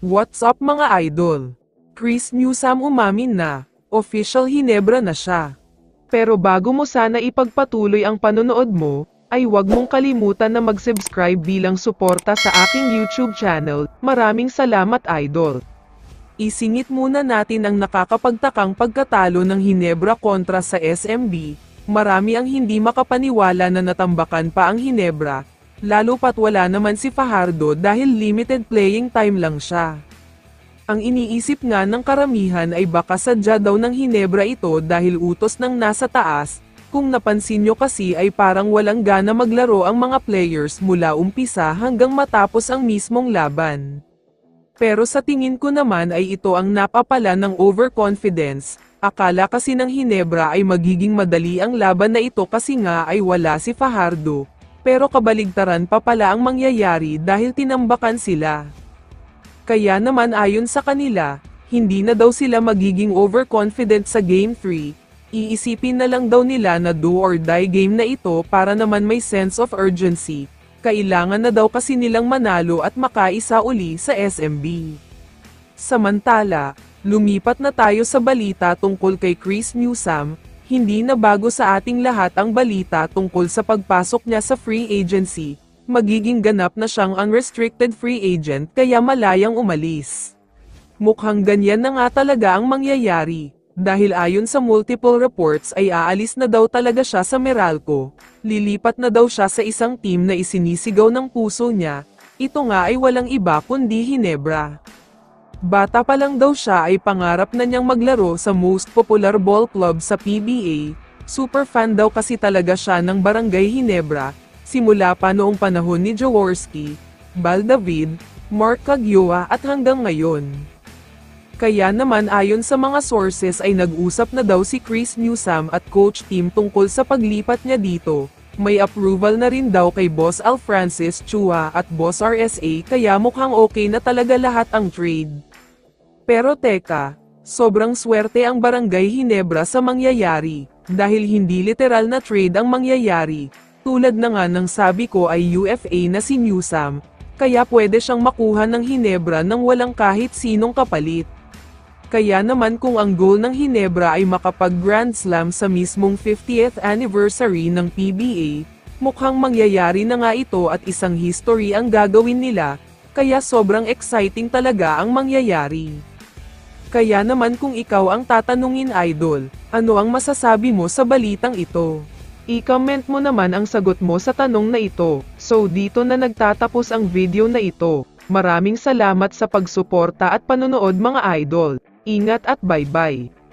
What's up mga idol? Chris Newsome umamin na, official Hinebra na siya. Pero bago mo sana ipagpatuloy ang panonood mo, ay huwag mong kalimutan na mag-subscribe bilang suporta sa aking YouTube channel. Maraming salamat idol. Isingit muna natin ang nakakapagtakang pagkatalo ng Hinebra kontra sa SMB. Marami ang hindi makapaniwala na natambakan pa ang Hinebra. Lalo pat wala naman si Fajardo dahil limited playing time lang siya. Ang iniisip nga ng karamihan ay baka sadya daw ng Hinebra ito dahil utos ng nasa taas. Kung napansin nyo kasi ay parang walang gana maglaro ang mga players mula umpisa hanggang matapos ang mismong laban. Pero sa tingin ko naman ay ito ang napapala ng overconfidence. Akala kasi ng Hinebra ay magiging madali ang laban na ito kasi nga ay wala si Fajardo. Pero kabaligtaran pa pala ang mangyayari dahil tinambakan sila. Kaya naman ayon sa kanila, hindi na daw sila magiging overconfident sa Game 3, iisipin na lang daw nila na do or die game na ito para naman may sense of urgency, kailangan na daw kasi nilang manalo at makaisa uli sa SMB. Samantala, lumipat na tayo sa balita tungkol kay Chris Newsome. Hindi na bago sa ating lahat ang balita tungkol sa pagpasok niya sa free agency, magiging ganap na siyang unrestricted free agent kaya malayang umalis. Mukhang ganyan na nga talaga ang mangyayari, dahil ayon sa multiple reports ay aalis na daw talaga siya sa Meralco, lilipat na daw siya sa isang team na isinisigaw ng puso niya, ito nga ay walang iba kundi Hinebra. Bata pa lang daw siya ay pangarap na niyang maglaro sa most popular ball club sa PBA, super fan daw kasi talaga siya ng Barangay Hinebra, simula pa noong panahon ni Jaworski, Bal David, Mark Caguioa at hanggang ngayon. Kaya naman ayon sa mga sources ay nag-usap na daw si Chris Newsome at coach team tungkol sa paglipat niya dito, may approval na rin daw kay Boss Al Francis Chua at Boss RSA kaya mukhang okay na talaga lahat ang trade. Pero teka, sobrang swerte ang Barangay Hinebra sa mangyayari, dahil hindi literal na trade ang mangyayari, tulad na nga ng sabi ko ay UFA na si Newsome, kaya pwede siyang makuha ng Hinebra nang walang kahit sinong kapalit. Kaya naman kung ang goal ng Hinebra ay makapag-Grand Slam sa mismong 50th anniversary ng PBA, mukhang mangyayari na nga ito at isang history ang gagawin nila, kaya sobrang exciting talaga ang mangyayari. Kaya naman kung ikaw ang tatanungin idol, ano ang masasabi mo sa balitang ito? I-comment mo naman ang sagot mo sa tanong na ito. So dito na nagtatapos ang video na ito. Maraming salamat sa pagsuporta at panonood mga idol. Ingat at bye-bye.